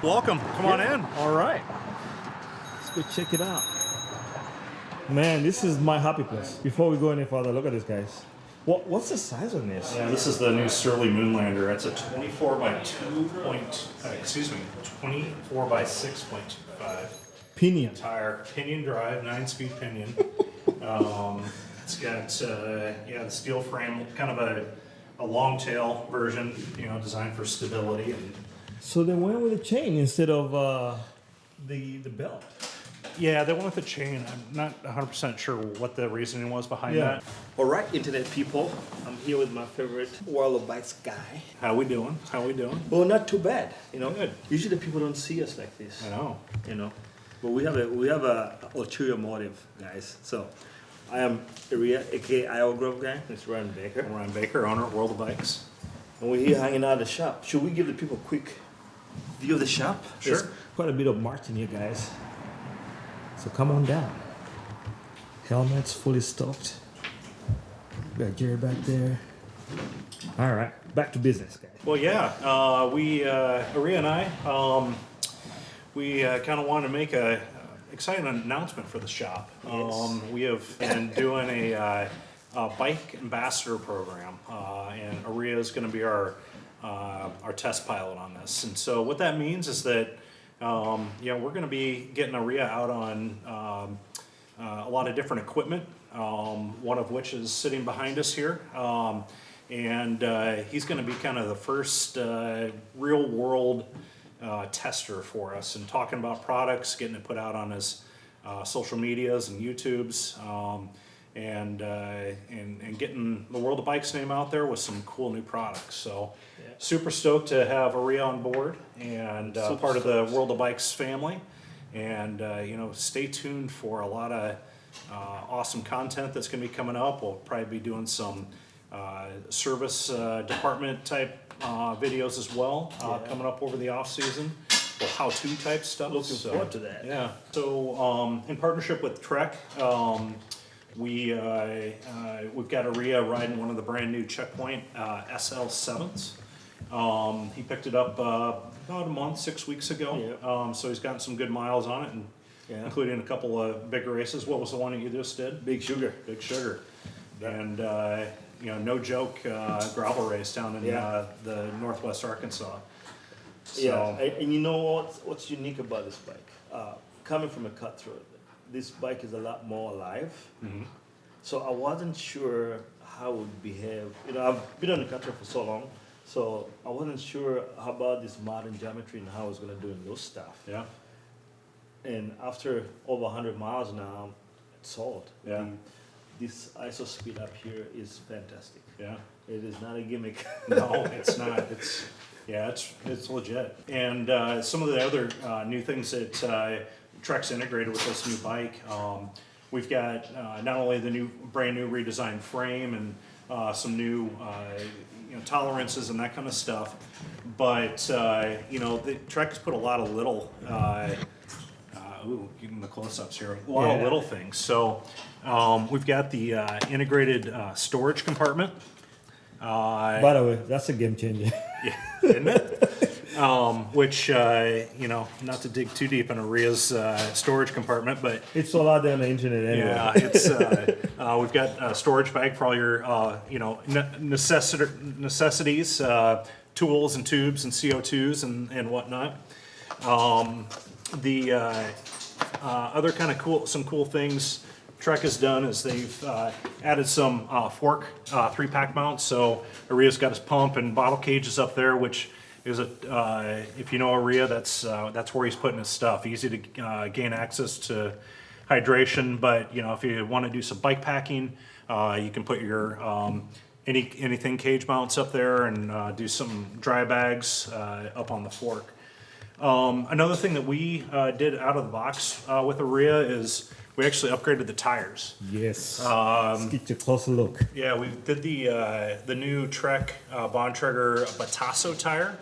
Welcome. Come on in. All right. Let's go check it out. Man, this is my happy place. Before we go any further, look at this, guys. What's the size on this? Yeah, this is the new Sterling Moonlander. It's a 24 by 24 by 6.25 Pinion. tire, pinion drive, 9-speed pinion. It's got the steel frame, kind of a long tail version, designed for stability. And So they went with a chain instead of the belt. yeah, they went with the chain. I'm not 100% sure what the reasoning was behind that. All right, internet people. I'm here with my favorite World of Bikes guy. How we doing? Well, not too bad. Good. Usually people don't see us like this. I know. But we have a ulterior motive, guys. So I am Area, aka Iowagravelgang. It's Ryan Baker. I'm Ryan Baker, owner of World of Bikes. And we're here hanging out at the shop. Should we give the people a quick view of the shop? Sure. There's quite a bit of March in here, guys. So come on down. Helmets fully stocked. We got Jerry back there. All right, back to business, guys. Well, yeah, Aria and I, we kind of want to make a exciting announcement for the shop. Yes. We have been doing a bike ambassador program, and Aria is going to be our test pilot on this. And so what that means is that we're going to be getting Aria out on a lot of different equipment. One of which is sitting behind us here. And he's going to be kind of the first real world tester for us and talking about products, getting it put out on his social medias and YouTubes, and getting the World of Bikes name out there with some cool new products. So super stoked to have Aria on board and part of the World of Bikes family. And stay tuned for a lot of awesome content that's going to be coming up. We'll probably be doing some service department type videos as well coming up over the off season. Well, how-to type stuff. Looking forward to that. Yeah. So in partnership with Trek, we've got Aria riding one of the brand new Checkpoint SL7s. He picked it up about a month, 6 weeks ago. Yeah. So he's gotten some good miles on it, and including a couple of big races. What was the one that you just did? Big Sugar. Big Sugar. And no joke, gravel race down in the Northwest Arkansas. So, and you know what's unique about this bike? Coming from a cutthroat, this bike is a lot more alive. Mm-hmm. So I wasn't sure how it would behave. I've been on the cutthroat for so long, so I wasn't sure how about this modern geometry and how I was going to do in those stuff. Yeah. And after over 100 miles now, it's sold. Yeah. This ISO speed up here is fantastic. Yeah. It is not a gimmick. No, it's not. It's legit. And some of the other new things that Trek's integrated with this new bike, we've got not only the brand new redesigned frame and some new tolerances and that kind of stuff, but the Trek has put a lot of little. Getting the close-ups here. A lot of little things. So we've got the integrated storage compartment. By the way, that's a game changer. Yeah, isn't it? Which, not to dig too deep in Aria's storage compartment, but It's all out there on the internet anyway. yeah, it's we've got a storage bag for all your necessities, tools and tubes and CO2s and whatnot. The other kind of some cool things Trek has done is they've added some fork 3-pack mounts. So Aria's got his pump and bottle cages up there, which is if you know Aria, that's where he's putting his stuff. Easy to gain access to hydration, but if you want to do some bike packing, you can put your anything cage mounts up there and do some dry bags up on the fork. Another thing that we did out of the box with Aria is we actually upgraded the tires. Yes. Let's get you a closer look. Yeah, we did the new Trek Bontrager Batasso tire.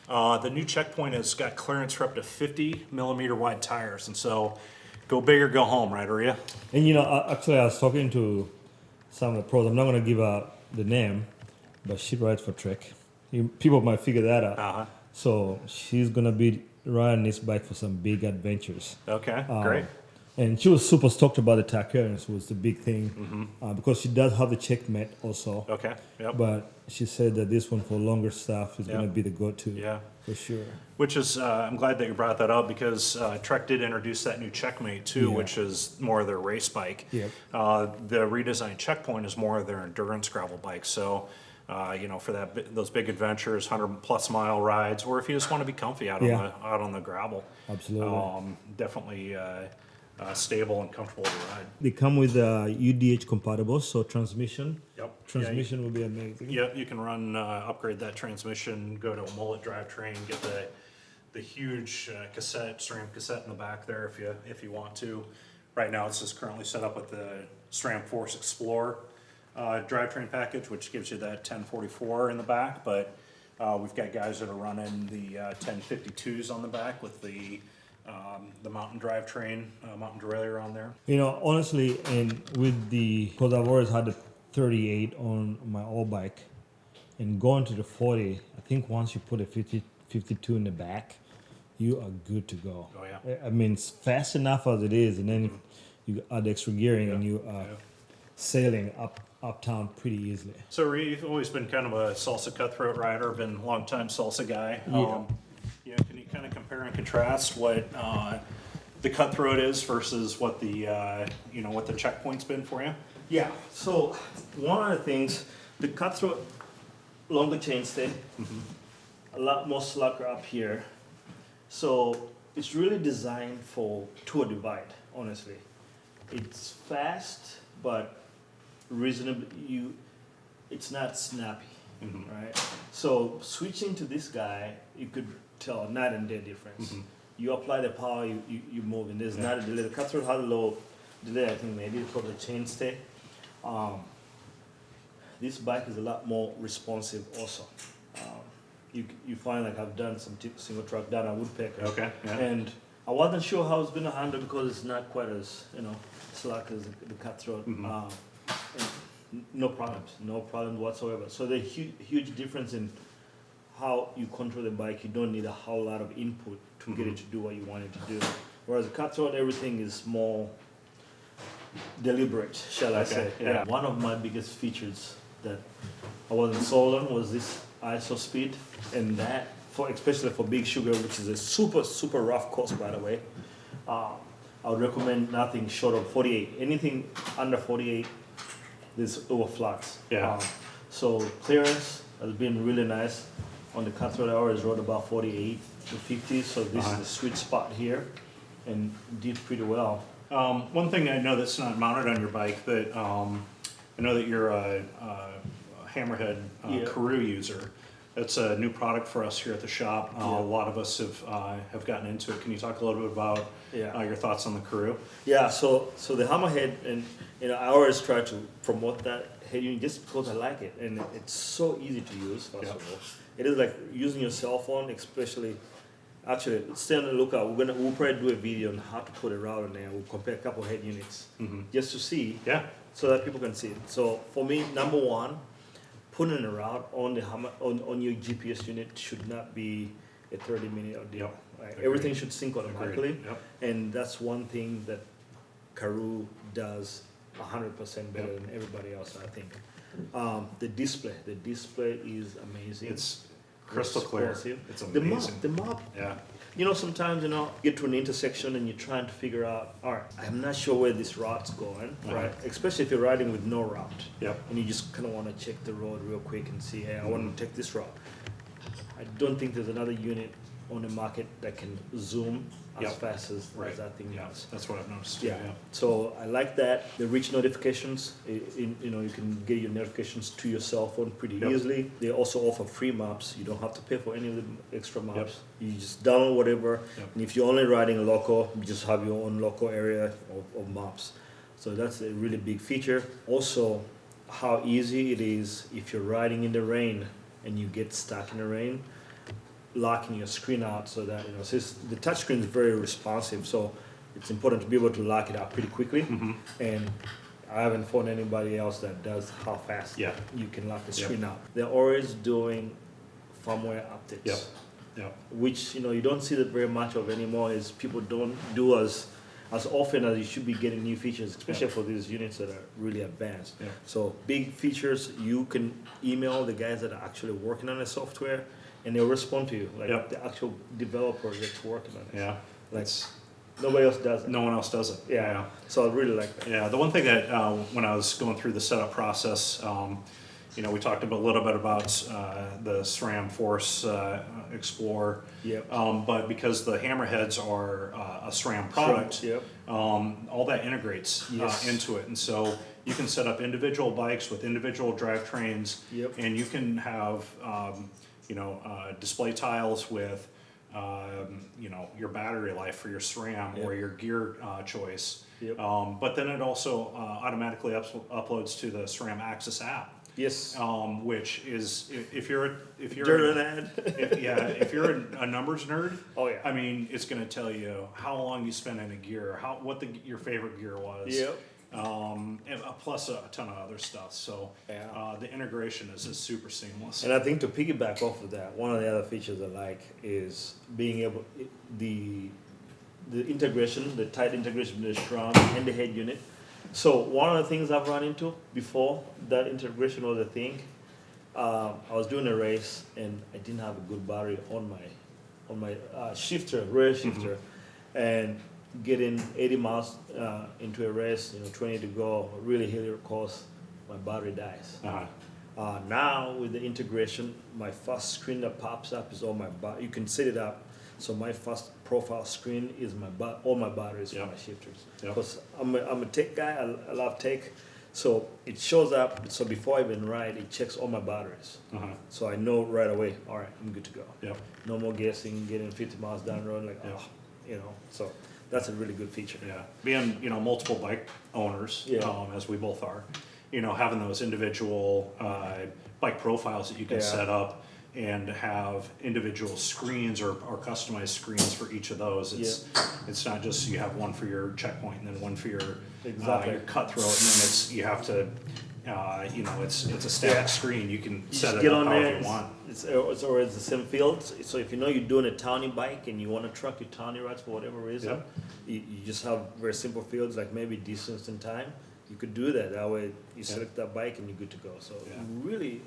The new Checkpoint has got clearance for up to 50 millimeter wide tires, and so go big or go home, right, Aria? And actually, I was talking to some of the pros. I'm not going to give out the name, but she rides for Trek. People might figure that out. Uh-huh. So she's going to be riding this bike for some big adventures. Okay, great. And she was super stoked about the tire clearance was the big thing because she does have the checkmate also. Okay, yep. But she said that this one for longer stuff is going to be the go-to. Yeah. For sure. Which is, I'm glad that you brought that up because Trek did introduce that new Checkmate too, which is more of their race bike. Yep. The redesigned Checkpoint is more of their endurance gravel bike. So, for those big adventures, 100+ mile rides, or if you just want to be comfy out on the gravel. Absolutely. Definitely stable and comfortable to ride. They come with UDH compatible, so transmission. Yep. Transmission will be amazing. Yep, you can run, upgrade that transmission, go to a mullet drivetrain, get the huge SRAM cassette in the back there if you want to. Right now it's just currently set up with the SRAM Force Explorer drivetrain package, which gives you that 1044 in the back, but we've got guys that are running the 1052s on the back with the mountain drivetrain, mountain derailleur on there. Honestly, and because I've always had the 38 on my old bike, and going to the 40, I think once you put a 52 in the back, you are good to go. Oh yeah. I mean, it's fast enough as it is, and then you add extra gearing, and you are sailing uptown pretty easily. So you've always been kind of a salsa cutthroat rider, been a long time salsa guy. Can you kind of compare and contrast what the cutthroat is versus what the what the checkpoint's been for you? Yeah. So one of the things, the cutthroat, longer chainstay, a lot more slacker up here. So it's really designed for tour divide. Honestly, it's fast but reasonable. It's not snappy, right? So switching to this guy, you could tell a night and day difference. You apply the power, you move, and there's not a delay. The cutthroat has a low delay, I think maybe because of the chainstay. This bike is a lot more responsive also. You find like I've done some single track down at Woodpecker. Okay. Yeah. And I wasn't sure how it's going to handle because it's not quite as slack as the cutthroat. No problems whatsoever. So the huge difference in how you control the bike. You don't need a whole lot of input to get it to do what you want it to do. Whereas the cutthroat, everything is more deliberate, shall I say. Yeah. One of my biggest features that I wasn't sold on was this ISO speed, and that, especially for Big Sugar, which is a super rough course, by the way, I would recommend nothing short of 48. Anything under 48 is over flats. Yeah. So clearance has been really nice. On the cutthroat, I always rode about 48 to 50, so this is the sweet spot here, and did pretty well. One thing I know that's not mounted on your bike, that I know that you're a Hammerhead Karoo user. It's a new product for us here at the shop. A lot of us have gotten into it. Can you talk a little bit about your thoughts on the Karoo? Yeah, so the Hammerhead, and I always try to promote that head unit just because I like it, and it's so easy to use. First of all, it is like using your cell phone, especially. Actually, stay on the lookout. We'll probably do a video on how to put a route in there. We'll compare a couple of head units just to see, so that people can see it. So for me, number one, putting a route on the on your GPS unit should not be a 30-minute ordeal. Right? Everything should sync automatically, and that's one thing that Karoo does 100% better than everybody else, I think. The display is amazing. It's crystal clear. It's amazing. The map. Yeah. Sometimes get to an intersection and you're trying to figure out. All right, I'm not sure where this route's going. Right. Especially if you're riding with no route. Yep. And you just kind of want to check the road real quick and see. Hey, I want to take this route. I don't think there's another unit on the market that can zoom as fast as that thing does. That's what I've noticed. Yeah. So I like that. The reach notifications, you can get your notifications to your cell phone pretty easily. They also offer free maps. You don't have to pay for any of the extra maps. You just download whatever. And if you're only riding local, you just have your own local area of maps. So that's a really big feature. Also, how easy it is if you're riding in the rain and you get stuck in the rain, locking your screen out so that since the touch screen is very responsive, so it's important to be able to lock it out pretty quickly. And I haven't found anybody else that does how fast you can lock the screen out. They're always doing firmware updates. Yeah. which you don't see that very much of anymore. Is people don't do as often as you should be getting new features, especially for these units that are really advanced. Yeah. So big features, you can email the guys that are actually working on the software, and they'll respond to you, like Yep. the actual developer that's working on it. Yeah. Like nobody else does it. No one else does it. Yeah. So I really like that. Yeah, the one thing that when I was going through the setup process, we talked a little bit about the SRAM Force Explorer. Yep. But because the Hammerheads are a SRAM product, Yep. all that integrates Yes. into it, and so you can set up individual bikes with individual drivetrains, Yep. and you can have display tiles with your battery life for your SRAM or Yep. your gear choice. Yep. But then it also automatically uploads to the SRAM Access app, Yes. which is if you're During an ad. if you're a numbers nerd, Oh, yeah. I mean it's going to tell you how long you spent in a gear, what your favorite gear was. Yep. And plus a ton of other stuff. So Yeah. the integration is just super seamless. And I think to piggyback off of that, one of the other features I like is being able the integration, the tight integration between the SRAM and the head unit. So one of the things I've run into before that integration was a thing, I was doing a race and I didn't have a good battery on my shifter, rear shifter, and getting 80 miles into a race, 20 to go, really hit your course, my battery dies. Uh-huh. Now with the integration, my first screen that pops up is all my you can set it up. So my first profile screen is all my batteries for Yep. my shifters. Yep. Because I'm a tech guy, I love tech. So it shows up, so before I even ride, it checks all my batteries. Uh-huh. So I know right away, all right, I'm good to go. Yep. No more guessing, getting 50 miles down the road, like, Yep. so that's a really good feature. Yeah, being multiple bike owners, Yeah. as we both are, having those individual bike profiles that you can Yeah. set up and have individual screens or customized screens for each of those. It's not just you have one for your checkpoint and then one for your Exactly. your cutthroat, and then you have to it's a static Yeah. screen. You can You set just it get up on however there. you want. It's always the same field. So if you're doing a townie bike and you want to truck your townie rides for whatever reason, Yep. you just have very simple fields like maybe distance and time. You could do that. That way you select that bike and you're good to go. So Yeah. really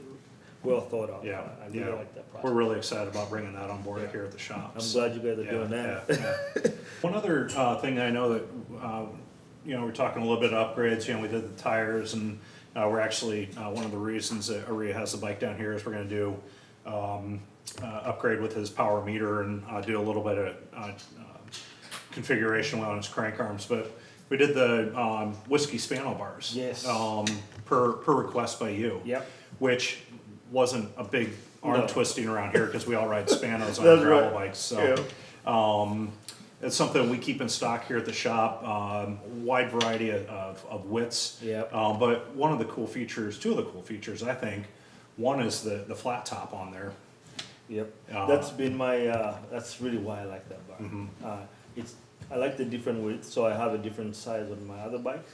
well thought out. Yeah, I really like that process. We're really excited about bringing that on board here at the shop. I'm glad you guys are doing that. Yeah. One other thing I know that we're talking a little bit of upgrades. We did the tires, and we're actually one of the reasons that Aria has the bike down here is we're going to do upgrade with his power meter and do a little bit of configuration on his crank arms, but. We did the whiskey spano bars. Yes. Per request by you. Yep. Which wasn't a big arm No. twisting around here because we all ride spanos on That's gravel right. bikes. So it's something we keep in stock here at the shop. Wide variety of widths. Yep. But two of the cool features, I think, one is the flat top on there. Yep. That's been that's really why I like that bar. I like the different widths, so I have a different size on my other bikes.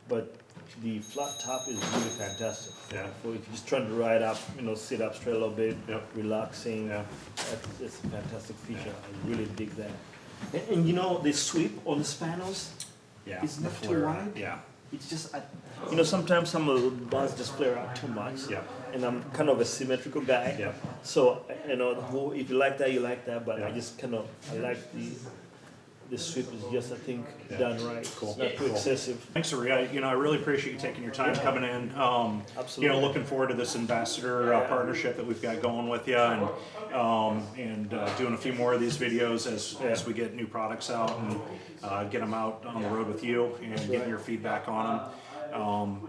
But the flat top is really fantastic. Yeah. So if you're just trying to ride up, sit up straight a little bit, Yep. relaxing, Yeah. it's a fantastic feature. I really dig that. And the sweep on the spanos, Yeah. It's the not too flare. wide? Yeah. it's just, sometimes some of the bars just flare out too much. Yeah. And I'm kind of a symmetrical guy. Yeah. So, the whole, if you like that, you like that, but I Yeah. just I like the sweep is just, I think, Yeah. done right. Cool. It's not too Cool. excessive. Thanks, Aria. I really appreciate you taking your time coming in. Absolutely. Looking forward to this ambassador partnership that we've got going with you, and doing a few more of these videos as we get new products out and get them out on the road with you and getting your feedback on them.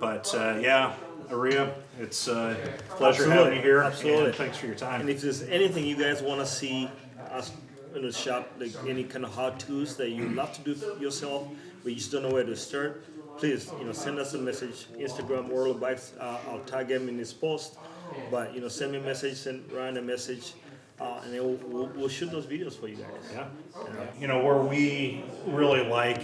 Aria, it's a pleasure having you here. Absolutely. And thanks for your time. And if there's anything you guys want to see us in the shop, like any kind of how-tos that you love to do yourself, but you just don't know where to start, please, send us a message. Instagram, World of Bikes. I'll tag him in this post. But send me a message, send Ryan a message, and then we'll shoot those videos for you guys. Yeah. Where we really like,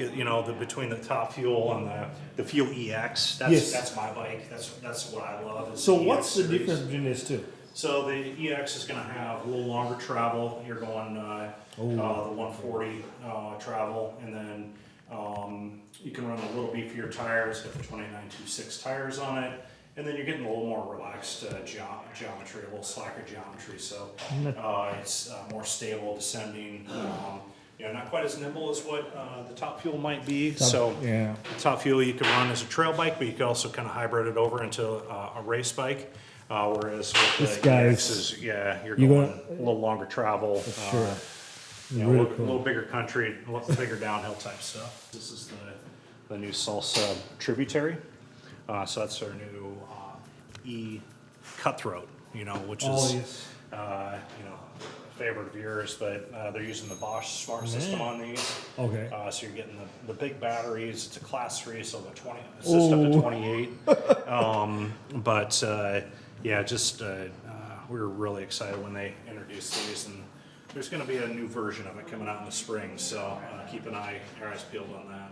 between the Top Fuel and the Fuel EX, Yes. that's my bike. That's what I love. is So the what's the EX series. difference between these two? So the EX is going to have a little longer travel. You're going the 140 travel, and then you can run a little beefier tires. Got the 29.26 tires on it, and then you're getting a little more relaxed geometry, a little slacker geometry. So it's more stable descending. Not quite as nimble as what the Top Fuel might be. Yeah. Top Fuel you can run as a trail bike, but you can also kind of hybrid it over into a race bike. Whereas with This the guy EX is- you're you going gonna- a little longer travel. Sure. A Really little bigger country, a little bigger downhill type stuff. This is the new Salsa Tributary. So that's our new E Cutthroat, which is yes. a favorite of yours, but they're using the Bosch Smart System on these. Okay. So you're getting the big batteries. It's a class 3, so the 20, it's just up to 28. We were really excited when they introduced these, and there's going to be a new version of it coming out in the spring. So keep your eyes peeled on that.